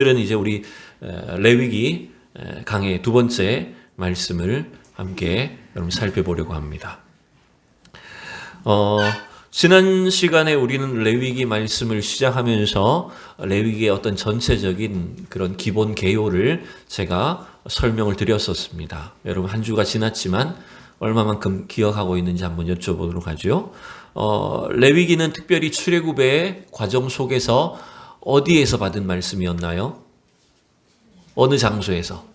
오늘은 이제 우리 레위기 강의 두 번째 말씀을 함께 여러분 살펴보려고 합니다. 지난 시간에 우리는 레위기 말씀을 시작하면서 레위기의 어떤 전체적인 그런 기본 개요를 제가 설명을 드렸었습니다. 여러분 한 주가 지났지만 얼마만큼 기억하고 있는지 한번 여쭤보도록 하죠. 레위기는 특별히 출애굽의 과정 속에서 어디에서 받은 말씀이었나요? 어느 장소에서?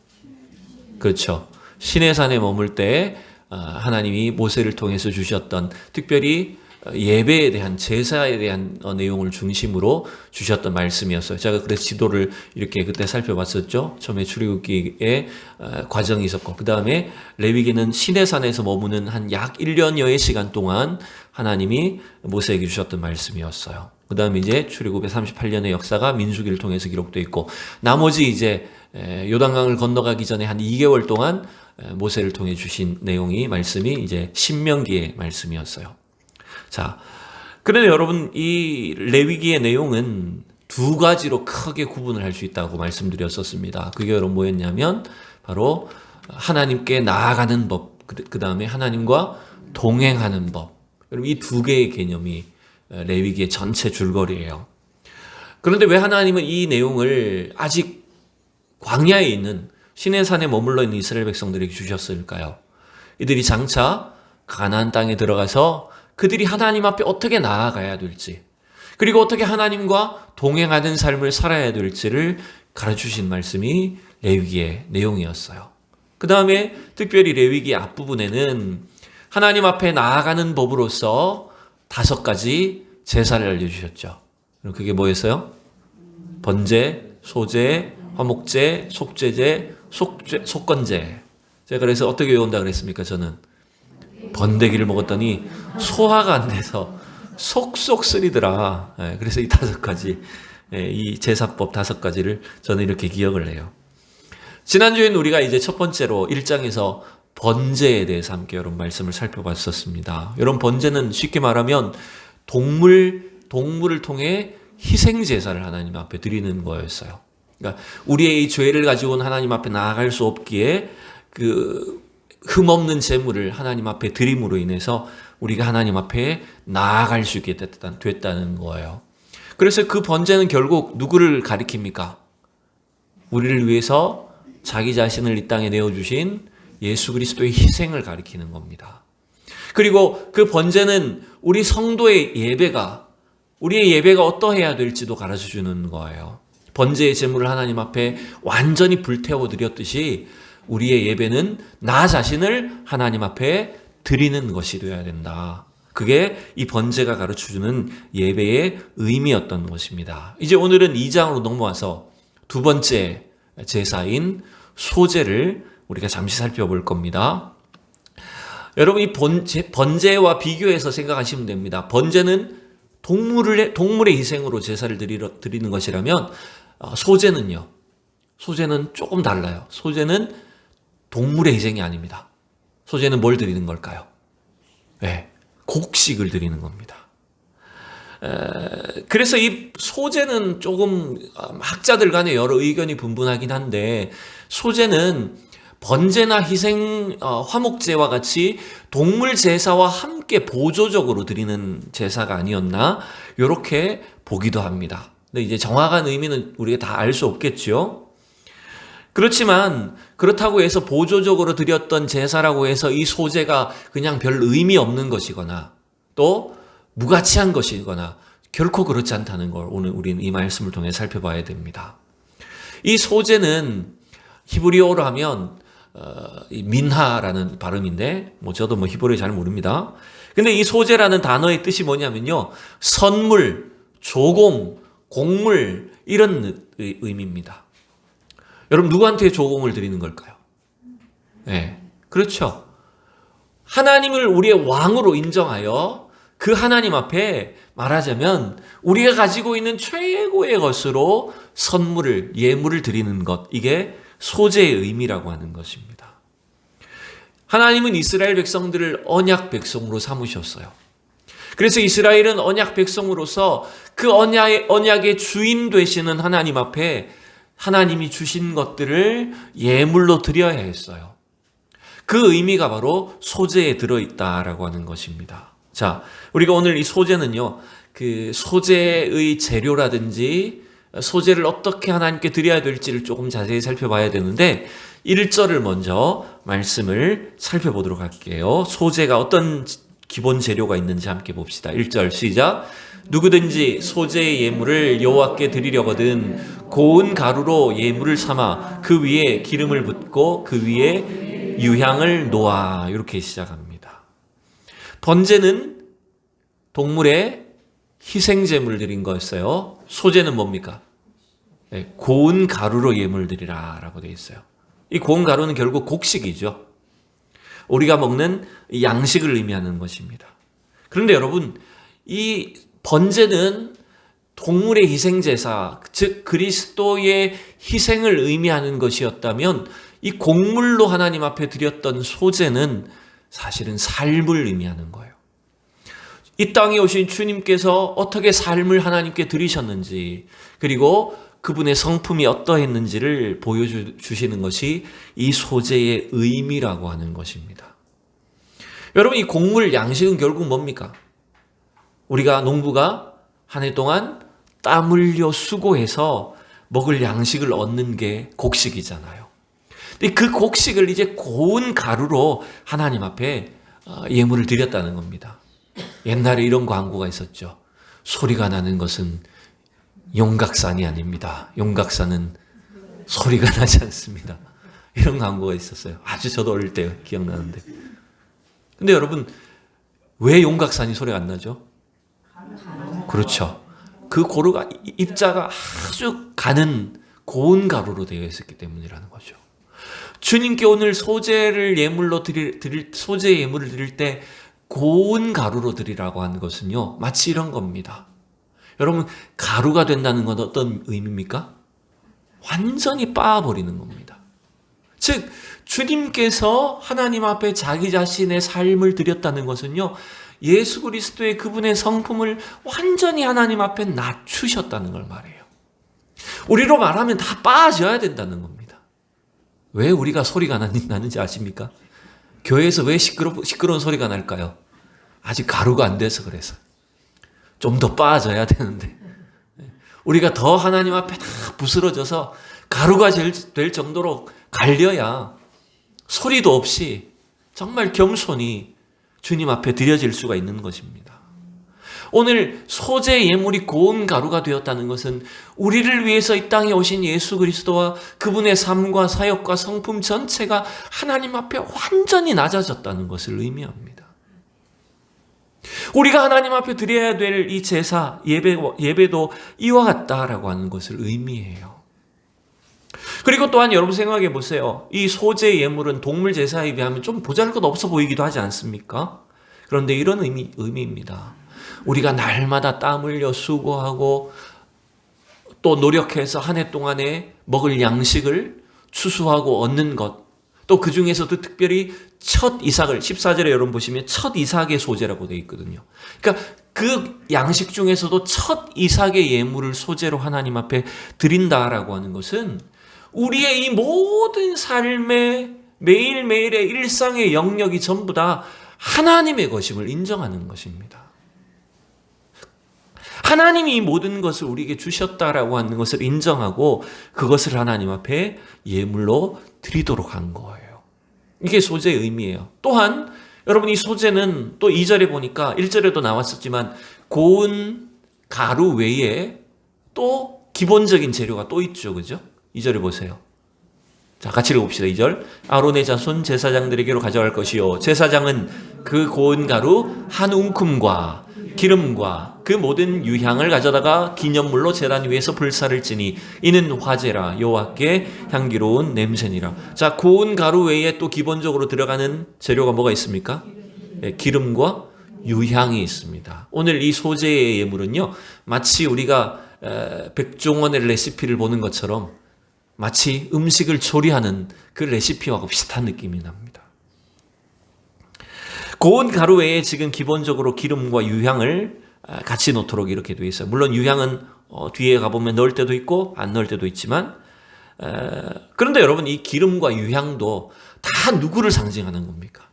그렇죠. 시내산에 머물 때 하나님이 모세를 통해서 주셨던 특별히 예배에 대한 제사에 대한 내용을 중심으로 주셨던 말씀이었어요. 제가 그래서 지도를 이렇게 그때 살펴봤었죠. 처음에 출애굽기의 과정이 있었고 그 다음에 레위기는 시내산에서 머무는 한 약 1년여의 시간 동안 하나님이 모세에게 주셨던 말씀이었어요. 그 다음에 이제 출애굽의 38년의 역사가 민수기를 통해서 기록되어 있고 나머지 이제 요단강을 건너가기 전에 한 2개월 동안 모세를 통해 주신 내용이 말씀이 이제 신명기의 말씀이었어요. 자, 그런데 여러분 이 레위기의 내용은 두 가지로 크게 구분을 할 수 있다고 말씀드렸었습니다. 그게 여러분 뭐였냐면 바로 하나님께 나아가는 법, 그 다음에 하나님과 동행하는 법. 여러분 이 두 개의 개념이 레위기의 전체 줄거리예요. 그런데 왜 하나님은 이 내용을 아직 광야에 있는 시내산에 머물러 있는 이스라엘 백성들에게 주셨을까요? 이들이 장차 가나안 땅에 들어가서 그들이 하나님 앞에 어떻게 나아가야 될지 그리고 어떻게 하나님과 동행하는 삶을 살아야 될지를 가르쳐주신 말씀이 레위기의 내용이었어요. 그 다음에 특별히 레위기 앞부분에는 하나님 앞에 나아가는 법으로서 5가지 제사를 알려주셨죠. 그게 뭐였어요? 번제, 소제, 화목제, 속죄제, 속건제. 제가 그래서 어떻게 외운다 그랬습니까? 저는 번데기를 먹었더니 소화가 안 돼서 속속 쓰리더라. 그래서 이 5가지, 이 제사법 5가지를 저는 이렇게 기억을 해요. 지난주에는 우리가 이제 첫 번째로 1장에서 번제에 대해서 함께 여러분 말씀을 살펴봤었습니다. 여러분 번제는 쉽게 말하면 동물을 통해 희생 제사를 하나님 앞에 드리는 거였어요. 그러니까 우리의 이 죄를 가지고는 하나님 앞에 나아갈 수 없기에 그 흠없는 제물을 하나님 앞에 드림으로 인해서 우리가 하나님 앞에 나아갈 수 있게 됐다는 거예요. 그래서 그 번제는 결국 누구를 가리킵니까? 우리를 위해서 자기 자신을 이 땅에 내어주신 예수 그리스도의 희생을 가리키는 겁니다. 그리고 그 번제는 우리 성도의 우리의 예배가 어떠해야 될지도 가르쳐 주는 거예요. 번제의 제물을 하나님 앞에 완전히 불태워 드렸듯이 우리의 예배는 나 자신을 하나님 앞에 드리는 것이 되어야 된다. 그게 이 번제가 가르쳐주는 예배의 의미였던 것입니다. 이제 오늘은 2장으로 넘어와서 두 번째 제사인 소제를 우리가 잠시 살펴볼 겁니다. 여러분 이 번제와 비교해서 생각하시면 됩니다. 번제는 동물의 희생으로 제사를 드리는 것이라면 소제는 조금 달라요. 소제는 동물의 희생이 아닙니다. 소제는 뭘 드리는 걸까요? 네, 곡식을 드리는 겁니다. 그래서 이 소제는 조금 학자들 간에 여러 의견이 분분하긴 한데 소제는 번제나 희생, 화목제와 같이 동물 제사와 함께 보조적으로 드리는 제사가 아니었나 이렇게 보기도 합니다. 근데 이제 정확한 의미는 우리가 다 알 수 없겠죠. 그렇지만 그렇다고 해서 보조적으로 드렸던 제사라고 해서 이 소제가 그냥 별 의미 없는 것이거나 또 무가치한 것이거나 결코 그렇지 않다는 걸 오늘 우리는 이 말씀을 통해 살펴봐야 됩니다. 이 소제는 히브리어로 하면 민하라는 발음인데 저도 히브리어 잘 모릅니다. 근데 이 소제라는 단어의 뜻이 뭐냐면요. 선물, 조공, 공물 이런 의미입니다. 여러분 누구한테 조공을 드리는 걸까요? 네, 그렇죠. 하나님을 우리의 왕으로 인정하여 그 하나님 앞에 말하자면 우리가 가지고 있는 최고의 것으로 예물을 드리는 것, 이게 소제의 의미라고 하는 것입니다. 하나님은 이스라엘 백성들을 언약 백성으로 삼으셨어요. 그래서 이스라엘은 언약 백성으로서 그 언약의 주인 되시는 하나님 앞에 하나님이 주신 것들을 예물로 드려야 했어요. 그 의미가 바로 소재에 들어있다라고 하는 것입니다. 자, 우리가 오늘 이 소재는요, 그 소재의 재료라든지 소재를 어떻게 하나님께 드려야 될지를 조금 자세히 살펴봐야 되는데 1절을 먼저 말씀을 살펴보도록 할게요. 소재가 어떤 기본 재료가 있는지 함께 봅시다. 1절 시작. 누구든지 소재의 예물을 여호와께 드리려거든 고운 가루로 예물을 삼아 그 위에 기름을 붓고 그 위에 유향을 놓아. 이렇게 시작합니다. 번제는 동물의 희생제물 드린 거였어요. 소재는 뭡니까? 네, 고운 가루로 예물 드리라 라고 되어 있어요. 이 고운 가루는 결국 곡식이죠. 우리가 먹는 양식을 의미하는 것입니다. 그런데 여러분, 이 번제는 동물의 희생제사, 즉 그리스도의 희생을 의미하는 것이었다면 이 곡물로 하나님 앞에 드렸던 소제는 사실은 삶을 의미하는 거예요. 이 땅에 오신 주님께서 어떻게 삶을 하나님께 드리셨는지, 그리고 그분의 성품이 어떠했는지를 보여주시는 것이 이 소재의 의미라고 하는 것입니다. 여러분, 이 곡물 양식은 결국 뭡니까? 우리가 농부가 한 해 동안 땀 흘려 수고해서 먹을 양식을 얻는 게 곡식이잖아요. 근데 그 곡식을 이제 고운 가루로 하나님 앞에 예물을 드렸다는 겁니다. 옛날에 이런 광고가 있었죠. 소리가 나는 것은 용각산이 아닙니다. 용각산은 소리가 나지 않습니다. 이런 광고가 있었어요. 아주 저도 어릴 때 기억나는데. 근데 여러분, 왜 용각산이 소리가 안 나죠? 그렇죠. 그 고루가, 입자가 아주 가는 고운 가루로 되어 있었기 때문이라는 거죠. 주님께 오늘 소재를 예물로 소재 예물을 드릴 때 고운 가루로 드리라고 하는 것은요, 마치 이런 겁니다. 여러분, 가루가 된다는 건 어떤 의미입니까? 완전히 빻아버리는 겁니다. 즉, 주님께서 하나님 앞에 자기 자신의 삶을 드렸다는 것은요, 예수 그리스도의 그분의 성품을 완전히 하나님 앞에 낮추셨다는 걸 말해요. 우리로 말하면 다 빠져야 된다는 겁니다. 왜 우리가 소리가 나는지 아십니까? 교회에서 왜 시끄러운 소리가 날까요? 아직 가루가 안 돼서 그래서. 좀 더 빠져야 되는데. 우리가 더 하나님 앞에 다 부스러져서 가루가 될 정도로 갈려야 소리도 없이 정말 겸손히 주님 앞에 드려질 수가 있는 것입니다. 오늘 소재 예물이 고운 가루가 되었다는 것은 우리를 위해서 이 땅에 오신 예수 그리스도와 그분의 삶과 사역과 성품 전체가 하나님 앞에 완전히 낮아졌다는 것을 의미합니다. 우리가 하나님 앞에 드려야 될 이 제사, 예배도 이와 같다라고 하는 것을 의미해요. 그리고 또한 여러분 생각해 보세요. 이 소재 예물은 동물 제사에 비하면 좀 보잘것없어 보이기도 하지 않습니까? 그런데 이런 의미입니다. 우리가 날마다 땀 흘려 수고하고 또 노력해서 한 해 동안에 먹을 양식을 추수하고 얻는 것, 또 그 중에서도 특별히 첫 이삭을 14절에 여러분 보시면 첫 이삭의 소재라고 되어 있거든요. 그러니까 그 양식 중에서도 첫 이삭의 예물을 소재로 하나님 앞에 드린다라고 하는 것은 우리의 이 모든 삶의 매일매일의 일상의 영역이 전부 다 하나님의 것임을 인정하는 것입니다. 하나님이 이 모든 것을 우리에게 주셨다라고 하는 것을 인정하고 그것을 하나님 앞에 예물로 드리도록 한 거예요. 이게 소재의 의미예요. 또한 여러분, 이 소재는 또 2절에 보니까 1절에도 나왔었지만 고운 가루 외에 또 기본적인 재료가 또 있죠. 그죠? 2절에 보세요. 자, 같이 읽어봅시다. 2절. 아론의 자손 제사장들에게로 가져갈 것이요. 제사장은 그 고운 가루 한 웅큼과 기름과 그 모든 유향을 가져다가 기념물로 제단 위에서 불사를 지니 이는 화제라 여호와께 향기로운 냄새니라. 자, 고운 가루 외에 또 기본적으로 들어가는 재료가 뭐가 있습니까? 네, 기름과 유향이 있습니다. 오늘 이 소재의 예물은요, 마치 우리가 백종원의 레시피를 보는 것처럼 마치 음식을 조리하는 그 레시피와 비슷한 느낌이 납니다. 고운 가루 외에 지금 기본적으로 기름과 유향을 같이 넣도록 이렇게 되어 있어요. 물론 유향은 뒤에 가보면 넣을 때도 있고 안 넣을 때도 있지만 그런데 여러분, 이 기름과 유향도 다 누구를 상징하는 겁니까?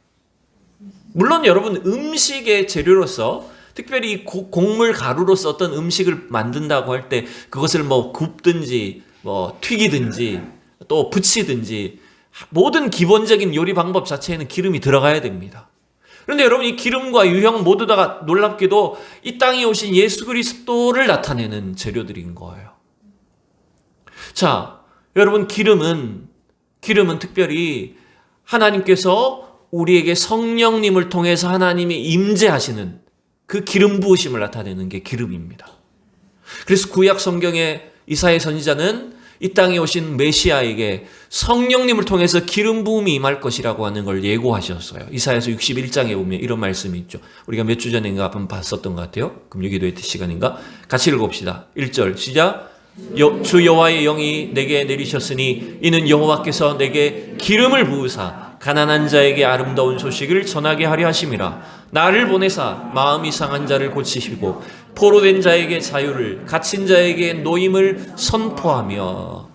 물론 여러분, 음식의 재료로서 특별히 이 곡물 가루로서 어떤 음식을 만든다고 할 때 그것을 뭐 굽든지 뭐 튀기든지 또 부치든지 모든 기본적인 요리 방법 자체에는 기름이 들어가야 됩니다. 그런데 여러분, 이 기름과 유향 모두 다가 놀랍게도 이 땅에 오신 예수 그리스도를 나타내는 재료들인 거예요. 자, 여러분, 기름은 특별히 하나님께서 우리에게 성령님을 통해서 하나님이 임재하시는 그 기름 부으심을 나타내는 게 기름입니다. 그래서 구약 성경의 이사야 선지자는 이 땅에 오신 메시아에게 성령님을 통해서 기름 부음이 임할 것이라고 하는 걸 예고하셨어요. 이사야서 61장에 보면 이런 말씀이 있죠. 우리가 몇 주 전인가 한번 봤었던 것 같아요. 그럼 기도회 시간인가? 같이 읽어봅시다. 1절 시작. 주 여호와의 영이 내게 내리셨으니 이는 여호와께서 내게 기름을 부으사 가난한 자에게 아름다운 소식을 전하게 하려 하심이라. 나를 보내사 마음이 상한 자를 고치시고 포로된 자에게 자유를, 갇힌 자에게 노임을 선포하며.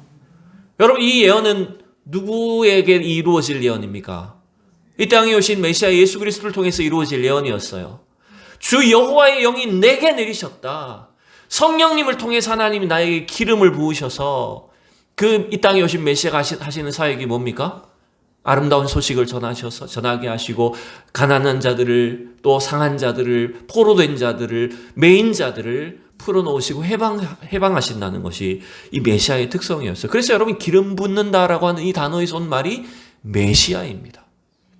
여러분, 이 예언은 누구에게 이루어질 예언입니까? 이 땅에 오신 메시아 예수 그리스도를 통해서 이루어질 예언이었어요. 주 여호와의 영이 내게 내리셨다. 성령님을 통해서 하나님이 나에게 기름을 부으셔서 이 땅에 오신 메시아가 하시는 사역이 뭡니까? 아름다운 소식을 전하게 하시고 가난한 자들을, 또 상한 자들을, 포로된 자들을, 매인 자들을 풀어놓으시고 해방하신다는 것이 이 메시아의 특성이었어요. 그래서 여러분, 기름 붓는다라고 하는 이 단어에서 온 말이 메시아입니다.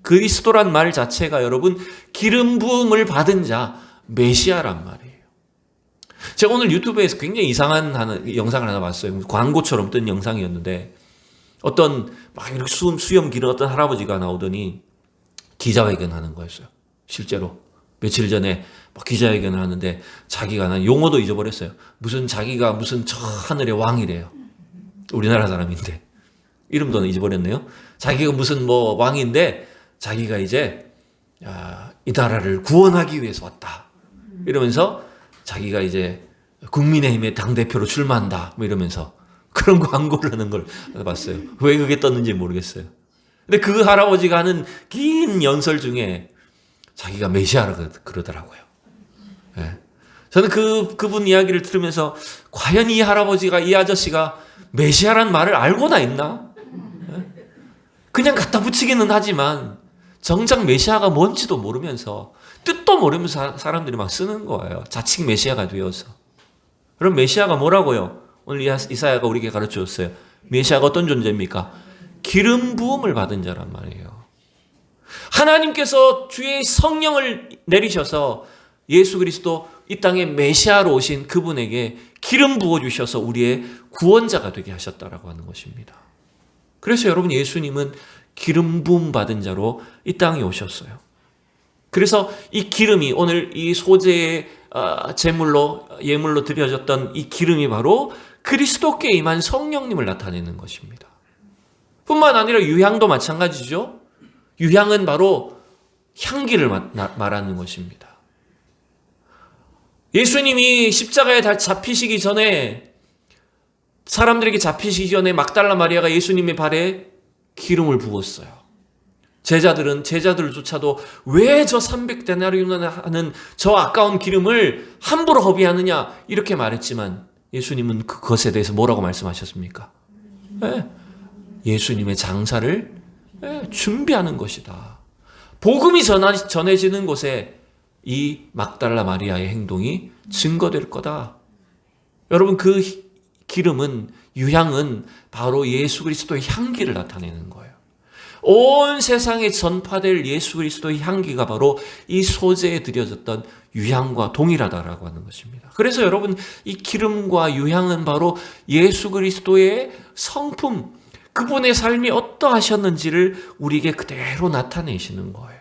그리스도란 말 자체가 여러분, 기름 부음을 받은 자, 메시아란 말이에요. 제가 오늘 유튜브에서 굉장히 이상한 영상을 하나 봤어요. 광고처럼 뜬 영상이었는데 어떤 막 이렇게 수염 기른 어떤 할아버지가 나오더니 기자회견 하는 거였어요. 실제로 며칠 전에 막 기자회견을 하는데 자기가, 난 용어도 잊어버렸어요. 자기가 무슨 저 하늘의 왕이래요. 우리나라 사람인데 이름도 잊어버렸네요. 자기가 무슨 뭐 왕인데 자기가 이제 이 나라를 구원하기 위해서 왔다 이러면서 자기가 이제 국민의힘의 당대표로 출마한다 뭐 이러면서 그런 광고를 하는 걸 봤어요. 왜 그게 떴는지 모르겠어요. 근데 그 할아버지가 하는 긴 연설 중에 자기가 메시아라 그러더라고요. 네. 저는 그분 이야기를 들으면서 과연 이 할아버지가, 이 아저씨가 메시아란 말을 알고나 있나? 네? 그냥 갖다 붙이기는 하지만 정작 메시아가 뭔지도 모르면서, 뜻도 모르면서 사람들이 막 쓰는 거예요. 자칭 메시아가 되어서. 그럼 메시아가 뭐라고요? 오늘 이사야가 우리에게 가르쳐줬어요. 메시아가 어떤 존재입니까? 기름 부음을 받은 자란 말이에요. 하나님께서 주의 성령을 내리셔서 예수 그리스도 이 땅에 메시아로 오신 그분에게 기름 부어주셔서 우리의 구원자가 되게 하셨다라고 하는 것입니다. 그래서 여러분, 예수님은 기름 부음 받은 자로 이 땅에 오셨어요. 그래서 이 기름이, 오늘 이 소재의 예물로 드려졌던 이 기름이 바로 그리스도께 임한 성령님을 나타내는 것입니다. 뿐만 아니라 유향도 마찬가지죠. 유향은 바로 향기를 말하는 것입니다. 예수님이 십자가에 잡히시기 전에, 사람들에게 잡히시기 전에 막달라 마리아가 예수님의 발에 기름을 부었어요. 제자들조차도 왜 저 300데나리온 하는 저 아까운 기름을 함부로 허비하느냐 이렇게 말했지만 예수님은 그것에 대해서 뭐라고 말씀하셨습니까? 예수님의 장사를 준비하는 것이다. 복음이 전해지는 곳에 이 막달라 마리아의 행동이 증거될 거다. 여러분, 그 기름은, 유향은 바로 예수 그리스도의 향기를 나타내는 거예요. 온 세상에 전파될 예수 그리스도의 향기가 바로 이 소재에 드려졌던 유향과 동일하다라고 하는 것입니다. 그래서 여러분, 이 기름과 유향은 바로 예수 그리스도의 성품, 그분의 삶이 어떠하셨는지를 우리에게 그대로 나타내시는 거예요.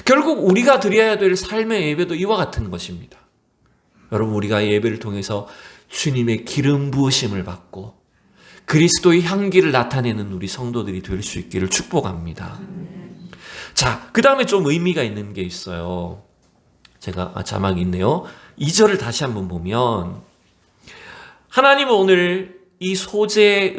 결국 우리가 드려야 될 삶의 예배도 이와 같은 것입니다. 여러분, 우리가 예배를 통해서 주님의 기름 부으심을 받고 그리스도의 향기를 나타내는 우리 성도들이 될 수 있기를 축복합니다. 자, 그 다음에 좀 의미가 있는 게 있어요. 제가 자막이 있네요. 2절을 다시 한번 보면, 하나님은 오늘 이 소재의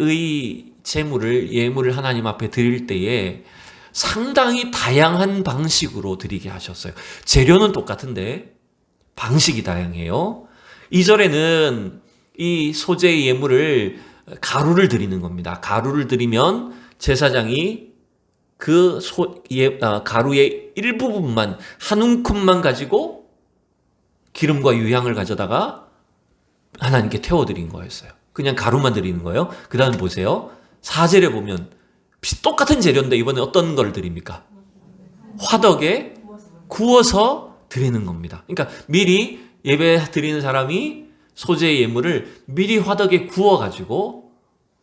예물을 하나님 앞에 드릴 때에 상당히 다양한 방식으로 드리게 하셨어요. 재료는 똑같은데 방식이 다양해요. 2절에는 이 소재의 예물을 가루를 드리는 겁니다. 가루를 드리면 제사장이 그 가루의 일부분만, 한 움큼만 가지고 기름과 유향을 가져다가 하나님께 태워드린 거였어요. 그냥 가루만 드리는 거예요. 그 다음 보세요. 4절에 보면 똑같은 재료인데 이번에 어떤 걸 드립니까? 화덕에 구워서 드리는 겁니다. 그러니까 미리 예배 드리는 사람이 소재의 예물을 미리 화덕에 구워가지고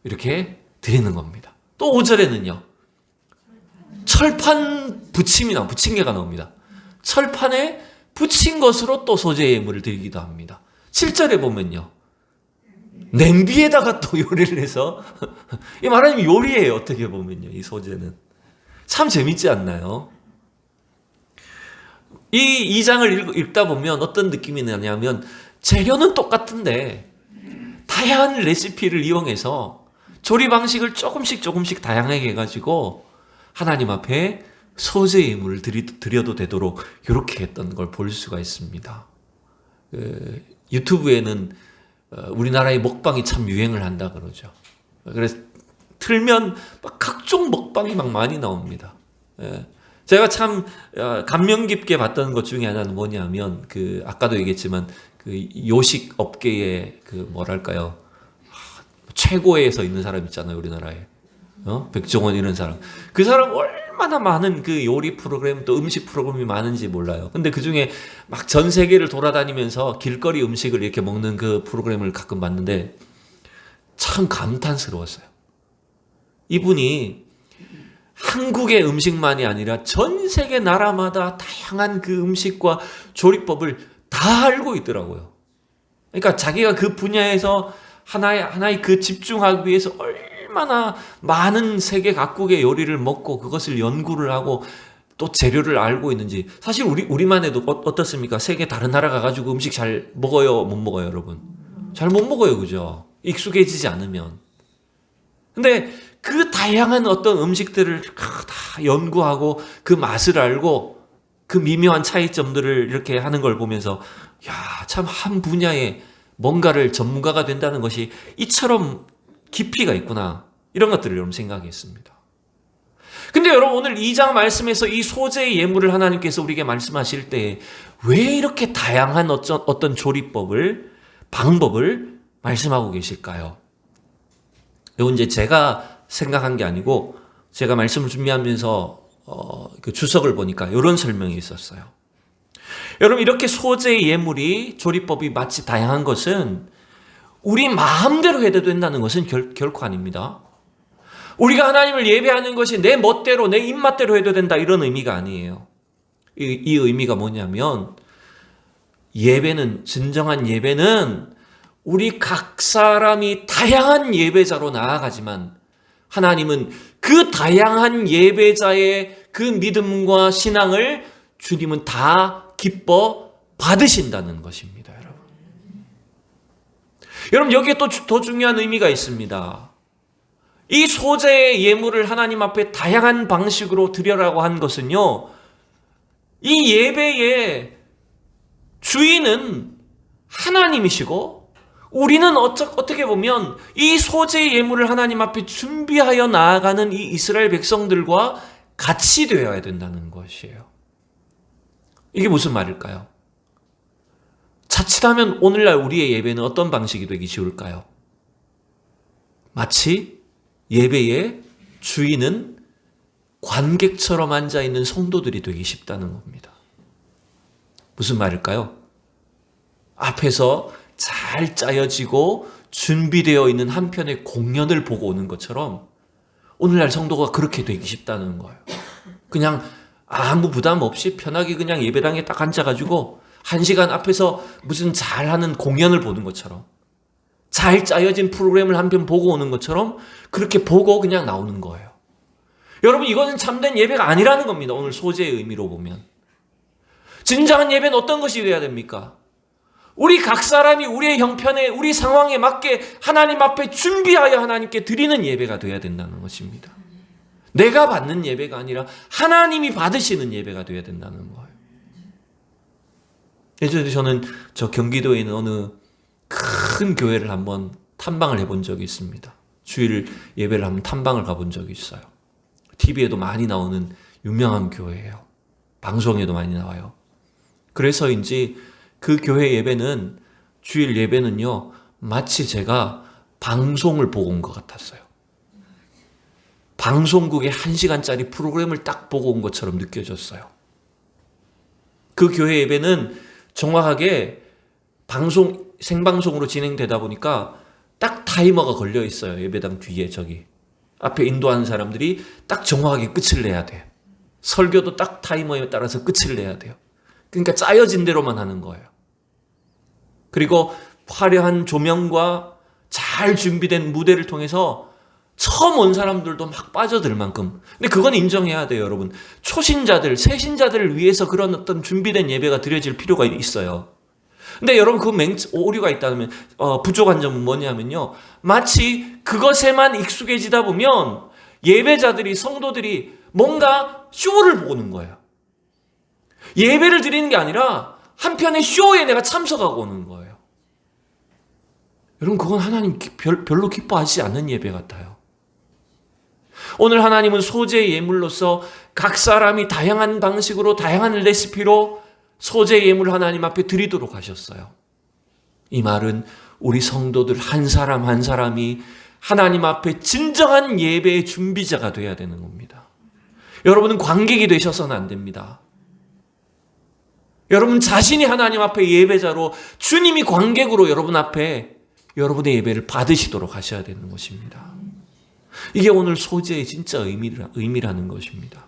이렇게 드리는 겁니다. 또 5절에는요. 철판 부침개가 나옵니다. 철판에 부친 것으로 또 소재의 예물을 드리기도 합니다. 7절에 보면요. 냄비에다가 또 요리를 해서 이 말하자면 요리예요. 어떻게 보면요. 이 소재는. 참 재밌지 않나요? 이 2장을 읽다 보면 어떤 느낌이 나냐면 재료는 똑같은데 다양한 레시피를 이용해서 조리 방식을 조금씩 다양하게 해가지고 하나님 앞에 소재 예물을 드려도 되도록 이렇게 했던 걸 볼 수가 있습니다. 유튜브에는 우리나라의 먹방이 참 유행을 한다 그러죠. 그래서 틀면 막 각종 먹방이 막 많이 나옵니다. 제가 참 감명 깊게 봤던 것 중에 하나는 뭐냐면 아까도 얘기했지만 그 요식 업계의 뭐랄까요, 최고에서 있는 사람 있잖아요, 우리나라에. 백종원 이런 사람. 그 사람 얼마나 많은 그 요리 프로그램 또 음식 프로그램이 많은지 몰라요. 근데 그 중에 막 전 세계를 돌아다니면서 길거리 음식을 이렇게 먹는 그 프로그램을 가끔 봤는데 참 감탄스러웠어요. 이분이 한국의 음식만이 아니라 전 세계 나라마다 다양한 그 음식과 조리법을 다 알고 있더라고요. 그러니까 자기가 그 분야에서 하나의 그 집중하기 위해서 얼마나 많은 세계 각국의 요리를 먹고 그것을 연구를 하고 또 재료를 알고 있는지. 사실 우리만 해도 어떻습니까? 세계 다른 나라 가가지고 음식 잘 먹어요? 못 먹어요, 여러분? 잘 못 먹어요, 그죠? 익숙해지지 않으면. 근데 그 다양한 어떤 음식들을 다 연구하고 그 맛을 알고 그 미묘한 차이점들을 이렇게 하는 걸 보면서 참 한 분야에 뭔가를 전문가가 된다는 것이 이처럼 깊이가 있구나. 이런 것들을 여러분 생각했습니다. 근데 여러분 오늘 2장 말씀에서 이 소재의 예물을 하나님께서 우리에게 말씀하실 때 왜 이렇게 다양한 어떤 조리법을, 방법을 말씀하고 계실까요? 이건 이제 제가 생각한 게 아니고 제가 말씀을 준비하면서 그 주석을 보니까 이런 설명이 있었어요. 여러분 이렇게 소재의 예물이 조리법이 마치 다양한 것은 우리 마음대로 해도 된다는 것은 결코 아닙니다. 우리가 하나님을 예배하는 것이 내 멋대로 내 입맛대로 해도 된다 이런 의미가 아니에요. 이 의미가 뭐냐면 진정한 예배는 우리 각 사람이 다양한 예배자로 나아가지만 하나님은 그 다양한 예배자의 그 믿음과 신앙을 주님은 다 기뻐 받으신다는 것입니다, 여러분. 여러분 여기에 또 더 중요한 의미가 있습니다. 이 소재의 예물을 하나님 앞에 다양한 방식으로 드려라고 한 것은요, 이 예배의 주인은 하나님이시고 우리는 어떻게 보면 이 소재의 예물을 하나님 앞에 준비하여 나아가는 이 이스라엘 백성들과 같이 되어야 된다는 것이에요. 이게 무슨 말일까요? 자칫하면 오늘날 우리의 예배는 어떤 방식이 되기 쉬울까요? 마치 예배의 주인은 관객처럼 앉아있는 성도들이 되기 쉽다는 겁니다. 무슨 말일까요? 앞에서 잘 짜여지고 준비되어 있는 한 편의 공연을 보고 오는 것처럼 오늘날 성도가 그렇게 되기 쉽다는 거예요. 그냥 아무 부담 없이 편하게 그냥 예배당에 딱 앉아가지고 1시간 앞에서 무슨 잘하는 공연을 보는 것처럼 잘 짜여진 프로그램을 한 편 보고 오는 것처럼 그렇게 보고 그냥 나오는 거예요. 여러분 이것은 참된 예배가 아니라는 겁니다. 오늘 소재의 의미로 보면. 진정한 예배는 어떤 것이 되어야 됩니까? 우리 각 사람이 우리의 형편에, 우리 상황에 맞게 하나님 앞에 준비하여 하나님께 드리는 예배가 되어야 된다는 것입니다. 내가 받는 예배가 아니라 하나님이 받으시는 예배가 되어야 된다는 거예요. 예전에 저는 저 경기도에 있는 어느 큰 교회를 한번 탐방을 해본 적이 있습니다. 주일 예배를 한번 탐방을 가본 적이 있어요. TV에도 많이 나오는 유명한 교회예요. 방송에도 많이 나와요. 그래서인지 그 교회 예배는, 주일 예배는요, 마치 제가 방송을 보고 온 것 같았어요. 방송국의 1시간짜리 프로그램을 딱 보고 온 것처럼 느껴졌어요. 그 교회 예배는 정확하게 생방송으로 진행되다 보니까 딱 타이머가 걸려 있어요. 예배당 뒤에 저기 앞에 인도하는 사람들이 딱 정확하게 끝을 내야 돼요. 설교도 딱 타이머에 따라서 끝을 내야 돼요. 그러니까 짜여진 대로만 하는 거예요. 그리고 화려한 조명과 잘 준비된 무대를 통해서 처음 온 사람들도 막 빠져들 만큼. 근데 그건 인정해야 돼요, 여러분. 초신자들, 새신자들을 위해서 그런 어떤 준비된 예배가 드려질 필요가 있어요. 근데 여러분, 그 오류가 있다면, 부족한 점은 뭐냐면요, 마치 그것에만 익숙해지다 보면 예배자들이, 성도들이 뭔가 쇼를 보는 거예요. 예배를 드리는 게 아니라 한편의 쇼에 내가 참석하고 오는 거예요. 여러분, 그건 하나님 별로 기뻐하시지 않는 예배 같아요. 오늘 하나님은 소재 예물로서 각 사람이 다양한 방식으로, 다양한 레시피로 소재 예물 하나님 앞에 드리도록 하셨어요. 이 말은 우리 성도들 한 사람 한 사람이 하나님 앞에 진정한 예배의 준비자가 되어야 되는 겁니다. 여러분은 관객이 되셔서는 안 됩니다. 여러분 자신이 하나님 앞에 예배자로, 주님이 관객으로 여러분 앞에 여러분의 예배를 받으시도록 하셔야 되는 것입니다. 이게 오늘 소재의 진짜 의미라는 것입니다.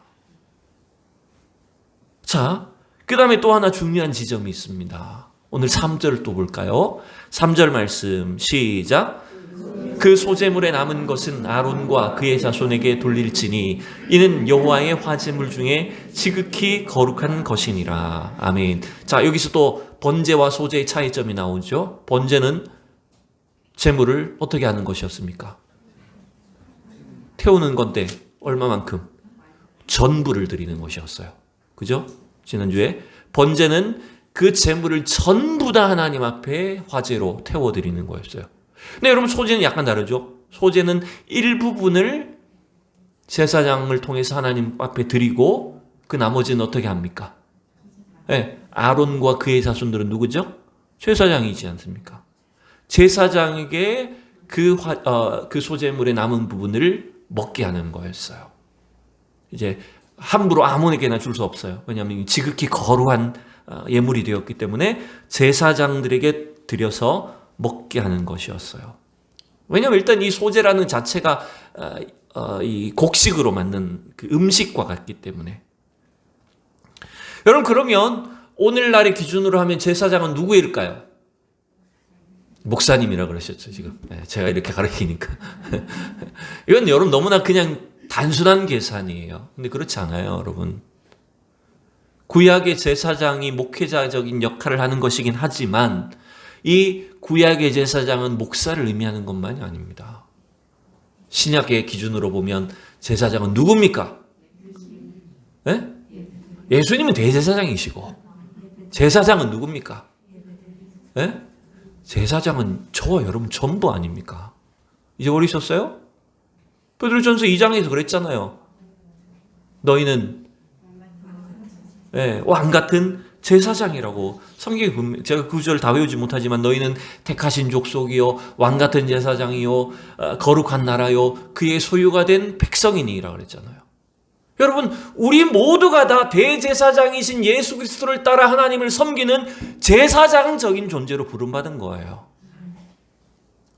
자, 그 다음에 또 하나 중요한 지점이 있습니다. 오늘 3절을 또 볼까요? 3절 말씀 시작. 그 소재물에 남은 것은 아론과 그의 자손에게 돌릴지니 이는 여호와의 화제물 중에 지극히 거룩한 것이니라. 아멘. 자, 여기서 또 번제와 소재의 차이점이 나오죠. 번제는 제물을 어떻게 하는 것이었습니까? 태우는 건데 얼마만큼? 전부를 드리는 것이었어요. 그죠? 지난주에 번제는 그 제물을 전부 다 하나님 앞에 화제로 태워드리는 거였어요. 근데 여러분, 소제는 약간 다르죠? 소제는 일부분을 제사장을 통해서 하나님 앞에 드리고 그 나머지는 어떻게 합니까? 네, 아론과 그의 자손들은 누구죠? 제사장이지 않습니까? 제사장에게 그 소제물의 남은 부분을 먹게 하는 거였어요. 이제 함부로 아무에게나 줄 수 없어요. 왜냐하면 지극히 거룩한 예물이 되었기 때문에 제사장들에게 드려서 먹게 하는 것이었어요. 왜냐하면 일단 이 소제라는 자체가 이 곡식으로 만든 그 음식과 같기 때문에. 여러분, 그러면 오늘날의 기준으로 하면 제사장은 누구일까요? 목사님이라 그러셨죠, 지금. 네, 제가 이렇게 가르치니까. 이건 여러분 너무나 그냥 단순한 계산이에요. 근데 그렇지 않아요, 여러분. 구약의 제사장이 목회자적인 역할을 하는 것이긴 하지만 이 구약의 제사장은 목사를 의미하는 것만이 아닙니다. 신약의 기준으로 보면 제사장은 누굽니까? 네? 예수님은 대제사장이시고 제사장은 누굽니까? 네? 제사장은 저와 여러분 전부 아닙니까? 잊어버리셨어요? 베드로전서 2장에서 그랬잖아요. 너희는 왕 같은 제사장이라고. 성경에 제가 그 구절 다 외우지 못하지만 너희는 택하신 족속이요 왕 같은 제사장이요 거룩한 나라요 그의 소유가 된 백성이니라 그랬잖아요. 여러분, 우리 모두가 다 대제사장이신 예수 그리스도를 따라 하나님을 섬기는 제사장적인 존재로 부름받은 거예요.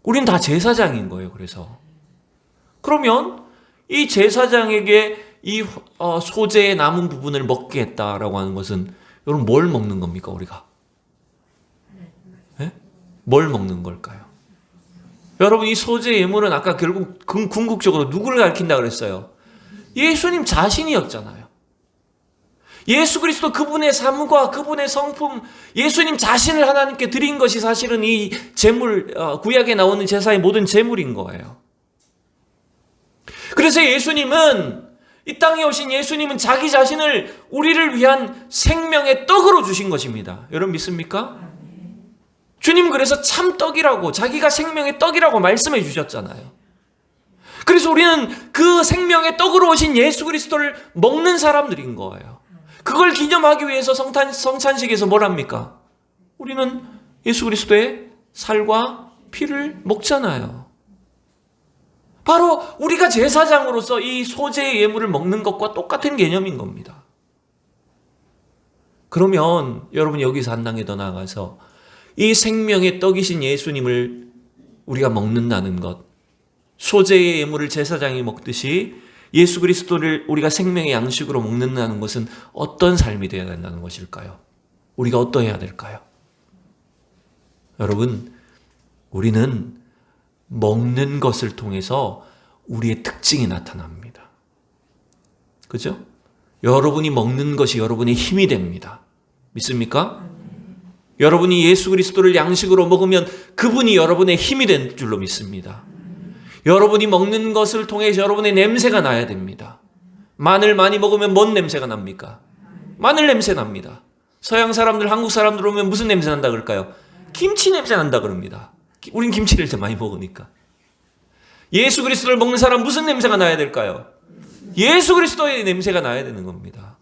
우린 다 제사장인 거예요. 그래서 그러면 이 제사장에게 이 소재의 남은 부분을 먹게 했다라고 하는 것은, 여러분, 뭘 먹는 겁니까, 우리가? 네? 뭘 먹는 걸까요? 여러분, 이 소재 예물은 아까 결국 궁극적으로 누구를 가리킨다 그랬어요? 예수님 자신이었잖아요. 예수 그리스도 그분의 삶과 그분의 성품, 예수님 자신을 하나님께 드린 것이 사실은 이 제물, 구약에 나오는 제사의 모든 제물인 거예요. 그래서 예수님은, 이 땅에 오신 예수님은 자기 자신을 우리를 위한 생명의 떡으로 주신 것입니다. 여러분 믿습니까? 주님 그래서 참 떡이라고, 자기가 생명의 떡이라고 말씀해 주셨잖아요. 그래서 우리는 그 생명의 떡으로 오신 예수 그리스도를 먹는 사람들인 거예요. 그걸 기념하기 위해서 성찬식에서 뭘 합니까? 우리는 예수 그리스도의 살과 피를 먹잖아요. 바로 우리가 제사장으로서 이 소재의 예물을 먹는 것과 똑같은 개념인 겁니다. 그러면 여러분이 여기서 한 단계 더 나아가서 이 생명의 떡이신 예수님을 우리가 먹는다는 것, 소재의 예물을 제사장이 먹듯이 예수 그리스도를 우리가 생명의 양식으로 먹는다는 것은 어떤 삶이 되어야 된다는 것일까요? 우리가 어떠해야 될까요? 여러분, 우리는 먹는 것을 통해서 우리의 특징이 나타납니다. 그죠? 여러분이 먹는 것이 여러분의 힘이 됩니다. 믿습니까? 여러분이 예수 그리스도를 양식으로 먹으면 그분이 여러분의 힘이 된 줄로 믿습니다. 여러분이 먹는 것을 통해 여러분의 냄새가 나야 됩니다. 마늘 많이 먹으면 뭔 냄새가 납니까? 마늘 냄새 납니다. 서양 사람들, 한국 사람들 오면 무슨 냄새 난다 그럴까요? 김치 냄새 난다 그럽니다. 우린 김치를 더 많이 먹으니까. 예수 그리스도를 먹는 사람 무슨 냄새가 나야 될까요? 예수 그리스도의 냄새가 나야 되는 겁니다.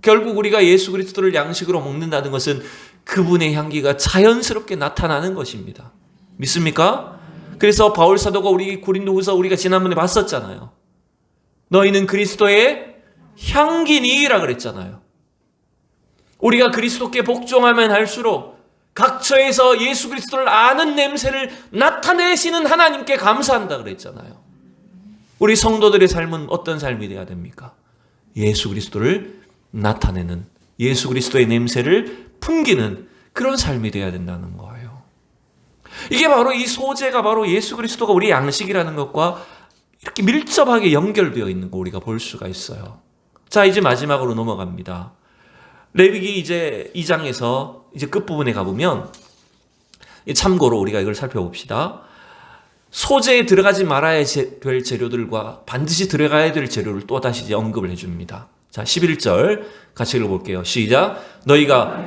결국 우리가 예수 그리스도를 양식으로 먹는다는 것은 그분의 향기가 자연스럽게 나타나는 것입니다. 믿습니까? 그래서 바울 사도가 우리 고린도후서 우리가 지난번에 봤었잖아요. 너희는 그리스도의 향기니라 그랬잖아요. 우리가 그리스도께 복종하면 할수록 각처에서 예수 그리스도를 아는 냄새를 나타내시는 하나님께 감사한다 그랬잖아요. 우리 성도들의 삶은 어떤 삶이 되어야 됩니까? 예수 그리스도를 나타내는, 예수 그리스도의 냄새를 풍기는 그런 삶이 되어야 된다는 거예요. 이게 바로 이 소재가 바로 예수 그리스도가 우리 양식이라는 것과 이렇게 밀접하게 연결되어 있는 거 우리가 볼 수가 있어요. 자, 이제 마지막으로 넘어갑니다. 레위기 이제 2장에서 이제 끝부분에 가보면, 참고로 우리가 이걸 살펴봅시다. 소재에 들어가지 말아야 될 재료들과 반드시 들어가야 될 재료를 또다시 이제 언급을 해줍니다. 자, 11절 같이 읽어볼게요. 시작. 너희가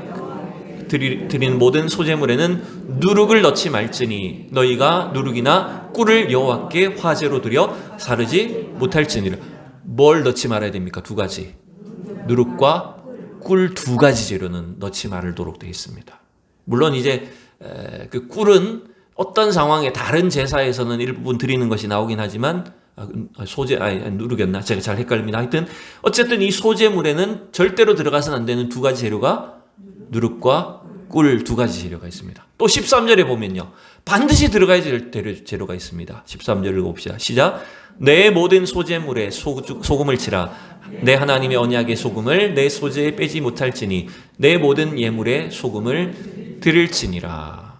드리는 모든 소재물에는 누룩을 넣지 말지니 너희가 누룩이나 꿀을 여호와께 화제로 드려 사르지 못할지니라. 뭘 넣지 말아야 됩니까? 두 가지. 누룩과 꿀 두 가지 재료는 넣지 말도록 되어 있습니다. 물론 이제 그 꿀은 어떤 상황에 다른 제사에서는 일부분 드리는 것이 나오긴 하지만 누룩이었나? 제가 잘 헷갈립니다. 하여튼 어쨌든 이 소재물에는 절대로 들어가서는 안 되는 두 가지 재료가 누룩과 꿀 두 가지 재료가 있습니다. 또 13절에 보면요, 반드시 들어가야 될 재료가 있습니다. 13절을 읽어봅시다. 시작. 내 모든 소재물에 소금을 치라. 내 하나님의 언약의 소금을 내 소재에 빼지 못할지니 내 모든 예물에 소금을 드릴지니라.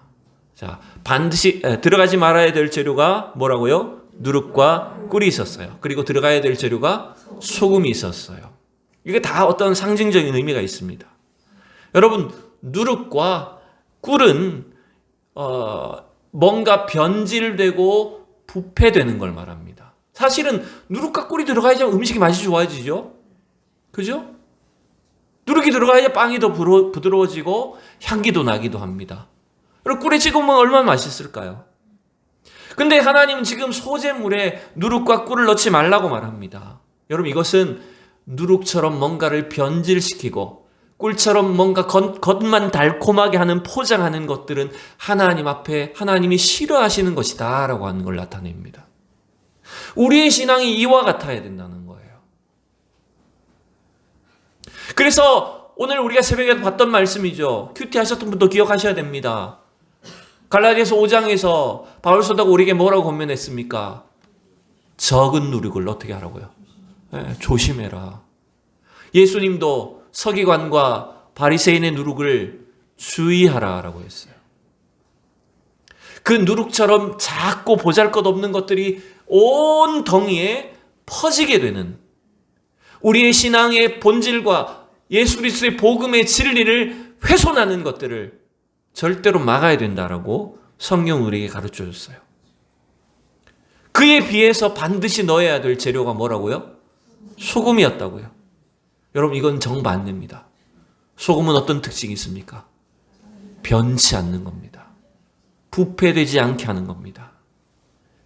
자, 반드시 들어가지 말아야 될 재료가 뭐라고요? 누룩과 꿀이 있었어요. 그리고 들어가야 될 재료가 소금이 있었어요. 이게 다 어떤 상징적인 의미가 있습니다. 여러분, 누룩과 꿀은 뭔가 변질되고 부패되는 걸 말합니다. 사실은 누룩과 꿀이 들어가야지 음식이 맛이 좋아지죠. 그죠? 누룩이 들어가야지 빵이 더 부드러워지고 향기도 나기도 합니다. 그리고 꿀에 찍으면 얼마나 맛있을까요? 근데 하나님은 지금 소재물에 누룩과 꿀을 넣지 말라고 말합니다. 여러분, 이것은 누룩처럼 뭔가를 변질시키고 꿀처럼 뭔가 겉만 달콤하게 하는 포장하는 것들은 하나님 앞에 하나님이 싫어하시는 것이다 라고 하는 걸 나타냅니다. 우리의 신앙이 이와 같아야 된다는 거예요. 그래서 오늘 우리가 새벽에 봤던 말씀이죠. 큐티 하셨던 분도 기억하셔야 됩니다. 갈라디아서 5장에서 바울 사도가 우리에게 뭐라고 권면했습니까? 적은 누룩을 어떻게 하라고요? 조심해라. 예수님도 서기관과 바리새인의 누룩을 주의하라라고 했어요. 그 누룩처럼 작고 보잘것없는 것들이 온 덩이에 퍼지게 되는, 우리의 신앙의 본질과 예수 그리스도의 복음의 진리를 훼손하는 것들을 절대로 막아야 된다라고 성경은 우리에게 가르쳐 줬어요. 그에 비해서 반드시 넣어야 될 재료가 뭐라고요? 소금이었다고요. 여러분, 이건 정반대입니다. 소금은 어떤 특징이 있습니까? 변치 않는 겁니다. 부패되지 않게 하는 겁니다.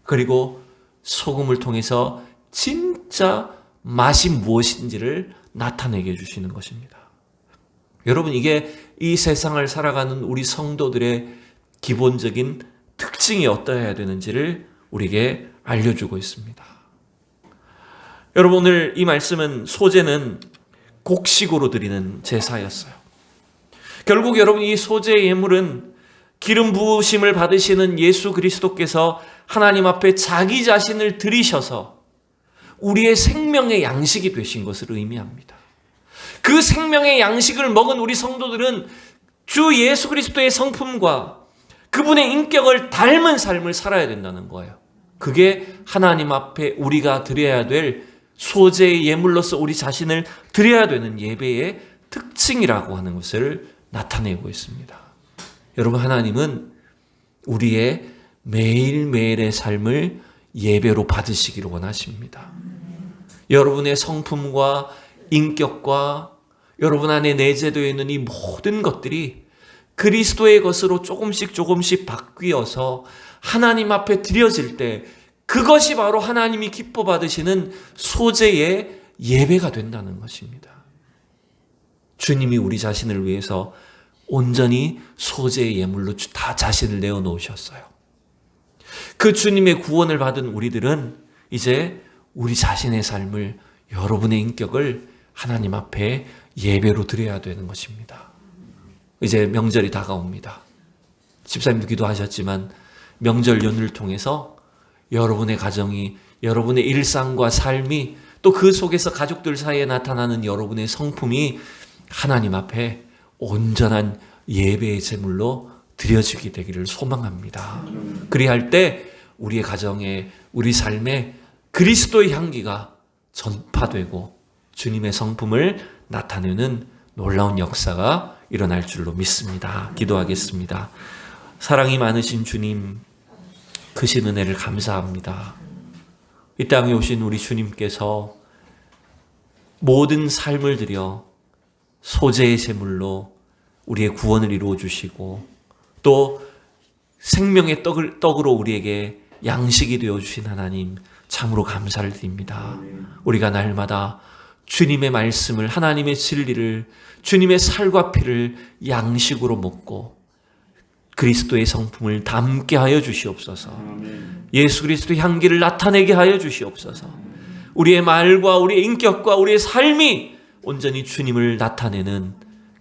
그리고 소금을 통해서 진짜 맛이 무엇인지를 나타내게 해주시는 것입니다. 여러분, 이게 이 세상을 살아가는 우리 성도들의 기본적인 특징이 어떠해야 되는지를 우리에게 알려주고 있습니다. 여러분, 오늘 이 말씀은 소제는 곡식으로 드리는 제사였어요. 결국 여러분, 이 소제의 예물은 기름 부으심을 받으시는 예수 그리스도께서 하나님 앞에 자기 자신을 드리셔서 우리의 생명의 양식이 되신 것을 의미합니다. 그 생명의 양식을 먹은 우리 성도들은 주 예수 그리스도의 성품과 그분의 인격을 닮은 삶을 살아야 된다는 거예요. 그게 하나님 앞에 우리가 드려야 될 소제의 예물로서 우리 자신을 드려야 되는 예배의 특징이라고 하는 것을 나타내고 있습니다. 여러분, 하나님은 우리의 매일매일의 삶을 예배로 받으시기를 원하십니다. 여러분의 성품과 인격과 여러분 안에 내재되어 있는 이 모든 것들이 그리스도의 것으로 조금씩 바뀌어서 하나님 앞에 드려질 때 그것이 바로 하나님이 기뻐 받으시는 소제의 예배가 된다는 것입니다. 주님이 우리 자신을 위해서 온전히 소제의 예물로 다 자신을 내어놓으셨어요. 그 주님의 구원을 받은 우리들은 이제 우리 자신의 삶을, 여러분의 인격을 하나님 앞에 예배로 드려야 되는 것입니다. 이제 명절이 다가옵니다. 집사님도 기도하셨지만 명절 연휴를 통해서 여러분의 가정이, 여러분의 일상과 삶이, 또 그 속에서 가족들 사이에 나타나는 여러분의 성품이 하나님 앞에 온전한 예배의 제물로 드려지게 되기를 소망합니다. 그리할 때 우리의 가정에, 우리 삶에 그리스도의 향기가 전파되고 주님의 성품을 나타내는 놀라운 역사가 일어날 줄로 믿습니다. 기도하겠습니다. 사랑이 많으신 주님, 크신 은혜를 감사합니다. 이 땅에 오신 우리 주님께서 모든 삶을 들여 소제의 제물로 우리의 구원을 이루어 주시고 또 생명의 떡으로 우리에게 양식이 되어 주신 하나님, 참으로 감사를 드립니다. 우리가 날마다 주님의 말씀을, 하나님의 진리를, 주님의 살과 피를 양식으로 먹고 그리스도의 성품을 담게 하여 주시옵소서. 예수 그리스도의 향기를 나타내게 하여 주시옵소서. 우리의 말과 우리의 인격과 우리의 삶이 온전히 주님을 나타내는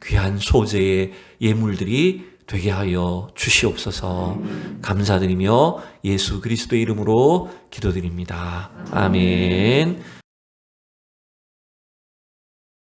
귀한 소제의 예물들이 되게 하여 주시옵소서. 감사드리며 예수 그리스도의 이름으로 기도드립니다. 아멘.